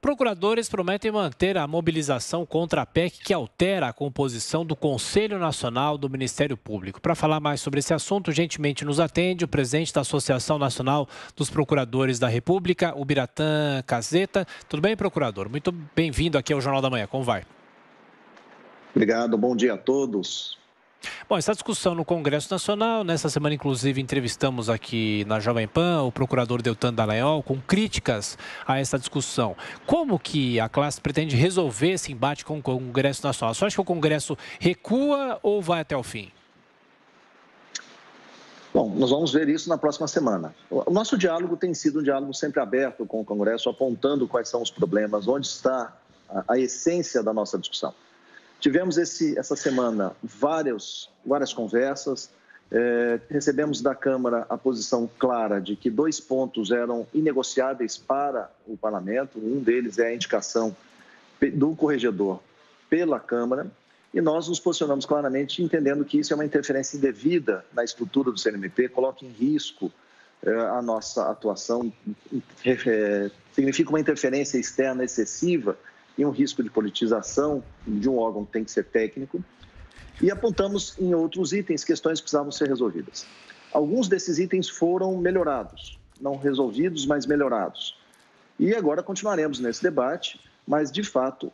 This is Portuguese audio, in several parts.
procuradores prometem manter a mobilização contra a PEC que altera a composição do Conselho Nacional do Ministério Público. Para falar mais sobre esse assunto, gentilmente nos atende o presidente da Associação Nacional dos Procuradores da República, o Biratã Caseta. Tudo bem, procurador? Muito bem-vindo aqui ao Jornal da Manhã. Como vai? Obrigado, bom dia a todos. Bom, essa discussão no Congresso Nacional, nessa semana inclusive entrevistamos aqui na Jovem Pan o procurador Deltan Dallagnol com críticas a essa discussão. Como que a classe pretende resolver esse embate com o Congresso Nacional? Você acha que o Congresso recua ou vai até o fim? Bom, nós vamos ver isso na próxima semana. O nosso diálogo tem sido um diálogo sempre aberto com o Congresso, apontando quais são os problemas, onde está a essência da nossa discussão. Tivemos essa semana várias conversas, recebemos da Câmara a posição clara de que 2 pontos eram inegociáveis para o Parlamento, um deles é a indicação do corregedor pela Câmara, e nós nos posicionamos claramente entendendo que isso é uma interferência indevida na estrutura do CNMP, coloca em risco a nossa atuação, significa uma interferência externa excessiva e um risco de politização de um órgão que tem que ser técnico, e apontamos em outros itens questões que precisavam ser resolvidas. Alguns desses itens foram melhorados, não resolvidos, mas melhorados. E agora continuaremos nesse debate, mas, de fato,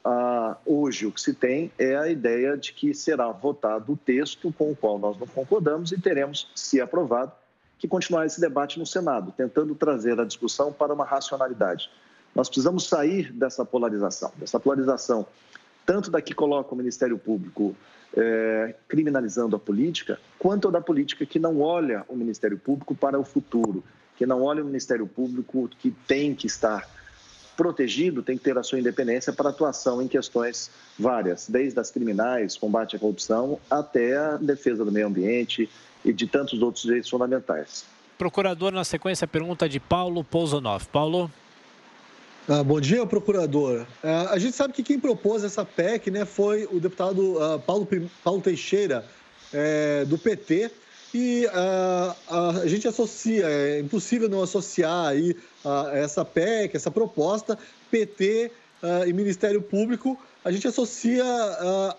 hoje o que se tem é a ideia de que será votado o texto com o qual nós não concordamos e teremos, se aprovado, que continuar esse debate no Senado, tentando trazer a discussão para uma racionalidade. Nós precisamos sair dessa polarização tanto da que coloca o Ministério Público criminalizando a política, quanto da política que não olha o Ministério Público para o futuro, que não olha o Ministério Público que tem que estar protegido, tem que ter a sua independência para atuação em questões várias, desde as criminais, combate à corrupção, até a defesa do meio ambiente e de tantos outros direitos fundamentais. Procurador, na sequência, a pergunta de Paulo Pouzonov. Paulo? Bom dia, procurador. A gente sabe que quem propôs essa PEC, né, foi o deputado Paulo Teixeira, do PT, e a gente associa, é impossível não associar aí essa PEC, essa proposta, PT e Ministério Público, a gente associa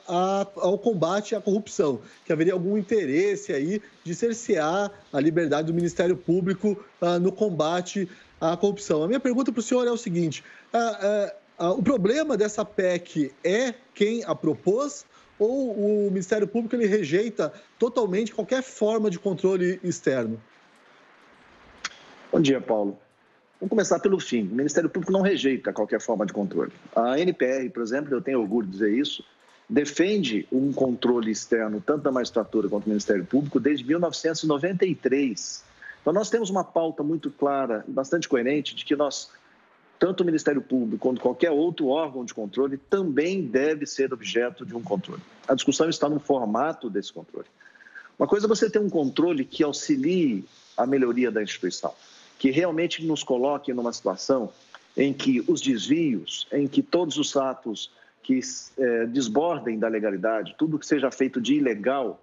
ao combate à corrupção, que haveria algum interesse aí de cercear a liberdade do Ministério Público no combate à corrupção. A minha pergunta para o senhor é o seguinte, o problema dessa PEC é quem a propôs ou o Ministério Público ele rejeita totalmente qualquer forma de controle externo? Bom dia, Paulo. Vamos começar pelo fim. O Ministério Público não rejeita qualquer forma de controle. A NPR, por exemplo, eu tenho orgulho de dizer isso, defende um controle externo, tanto da magistratura quanto do Ministério Público, desde 1993. Então, nós temos uma pauta muito clara e bastante coerente de que tanto o Ministério Público quanto qualquer outro órgão de controle também deve ser objeto de um controle. A discussão está no formato desse controle. Uma coisa é você ter um controle que auxilie a melhoria da instituição, que realmente nos coloque numa situação em que os desvios, em que todos os atos que desbordem da legalidade, tudo que seja feito de ilegal,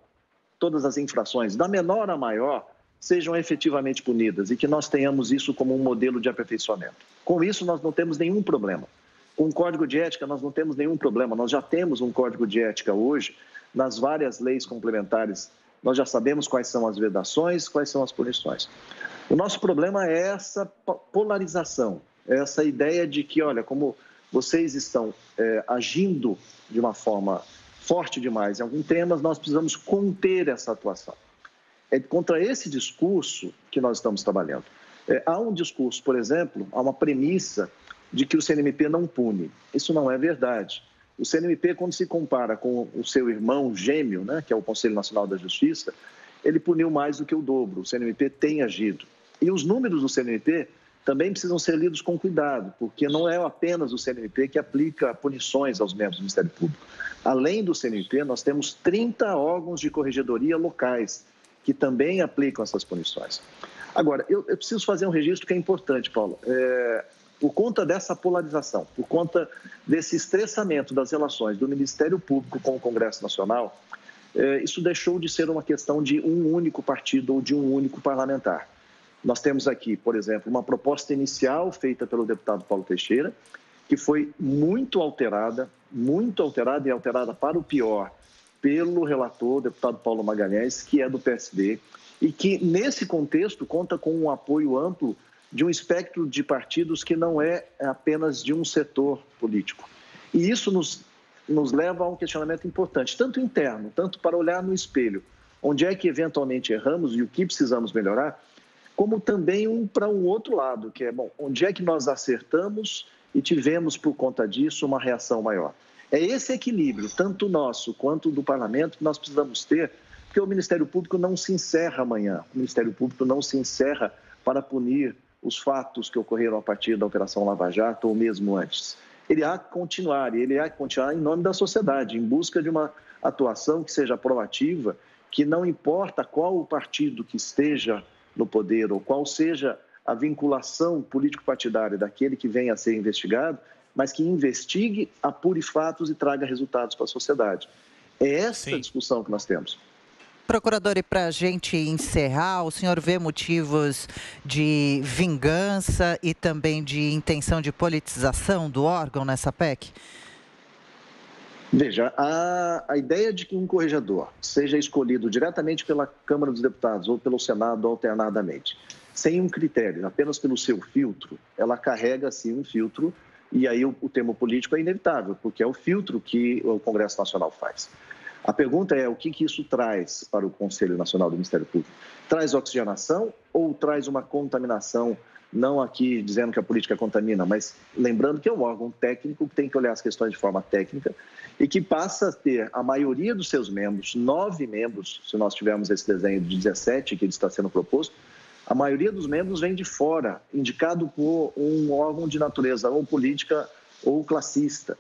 todas as infrações, da menor a maior, sejam efetivamente punidas e que nós tenhamos isso como um modelo de aperfeiçoamento. Com isso, nós não temos nenhum problema. Com o Código de Ética, nós não temos nenhum problema. Nós já temos um Código de Ética hoje, nas várias leis complementares. Nós já sabemos quais são as vedações, quais são as punições. O nosso problema é essa polarização, essa ideia de que, olha, como vocês estão agindo de uma forma forte demais em alguns temas, nós precisamos conter essa atuação. É contra esse discurso que nós estamos trabalhando. Há um discurso, por exemplo, há uma premissa de que o CNMP não pune. Isso não é verdade. O CNMP, quando se compara com o seu irmão gêmeo, né, que é o Conselho Nacional da Justiça, ele puniu mais do que o dobro. O CNMP tem agido. E os números do CNMP também precisam ser lidos com cuidado, porque não é apenas o CNMP que aplica punições aos membros do Ministério Público. Além do CNMP, nós temos 30 órgãos de corregedoria locais que também aplicam essas punições. Agora, eu preciso fazer um registro que é importante, Paulo. Por conta dessa polarização, por conta desse estressamento das relações do Ministério Público com o Congresso Nacional, isso deixou de ser uma questão de um único partido ou de um único parlamentar. Nós temos aqui, por exemplo, uma proposta inicial feita pelo deputado Paulo Teixeira, que foi muito alterada e alterada para o pior pelo relator, o deputado Paulo Magalhães, que é do PSD, e que, nesse contexto, conta com um apoio amplo de um espectro de partidos que não é apenas de um setor político. E isso nos leva a um questionamento importante, tanto interno, tanto para olhar no espelho, onde é que eventualmente erramos e o que precisamos melhorar, como também para um outro lado, que é, onde é que nós acertamos e tivemos, por conta disso, uma reação maior. É esse equilíbrio, tanto nosso quanto do parlamento, que nós precisamos ter, porque o Ministério Público não se encerra amanhã, o Ministério Público não se encerra para punir os fatos que ocorreram a partir da Operação Lava Jato ou mesmo antes. Ele há que continuar, e ele há que continuar em nome da sociedade, em busca de uma atuação que seja proativa, que não importa qual o partido que esteja no poder ou qual seja a vinculação político-partidária daquele que venha a ser investigado, mas que investigue, apure fatos e traga resultados para a sociedade. É essa discussão que nós temos. Procurador, e para a gente encerrar, o senhor vê motivos de vingança e também de intenção de politização do órgão nessa PEC? Veja, a ideia de que um corregedor seja escolhido diretamente pela Câmara dos Deputados ou pelo Senado alternadamente, sem um critério, apenas pelo seu filtro, ela carrega, sim, um filtro, e aí o termo político é inevitável, porque é o filtro que o Congresso Nacional faz. A pergunta é o que isso traz para o Conselho Nacional do Ministério Público? Traz oxigenação ou traz uma contaminação? Não aqui dizendo que a política contamina, mas lembrando que é um órgão técnico que tem que olhar as questões de forma técnica e que passa a ter a maioria dos seus membros, 9 membros, se nós tivermos esse desenho de 17 que está sendo proposto, a maioria dos membros vem de fora, indicado por um órgão de natureza ou política ou classista.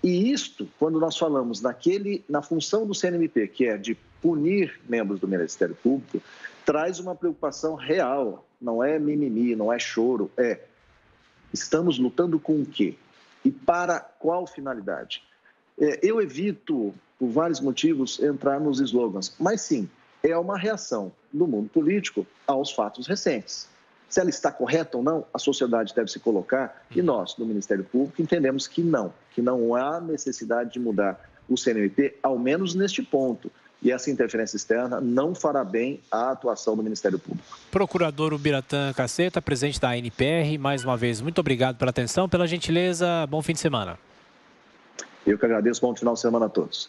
E isto, quando nós falamos na função do CNMP, que é de punir membros do Ministério Público, traz uma preocupação real, não é mimimi, não é choro, estamos lutando com o quê? E para qual finalidade? Eu evito, por vários motivos, entrar nos slogans, mas sim, é uma reação do mundo político aos fatos recentes. Se ela está correta ou não, a sociedade deve se colocar e nós, do Ministério Público, entendemos que não há necessidade de mudar o CNMP, ao menos neste ponto. E essa interferência externa não fará bem à atuação do Ministério Público. Procurador Ubiratã Casseta, presidente da ANPR, mais uma vez, muito obrigado pela atenção, pela gentileza, bom fim de semana. Eu que agradeço, bom final de semana a todos.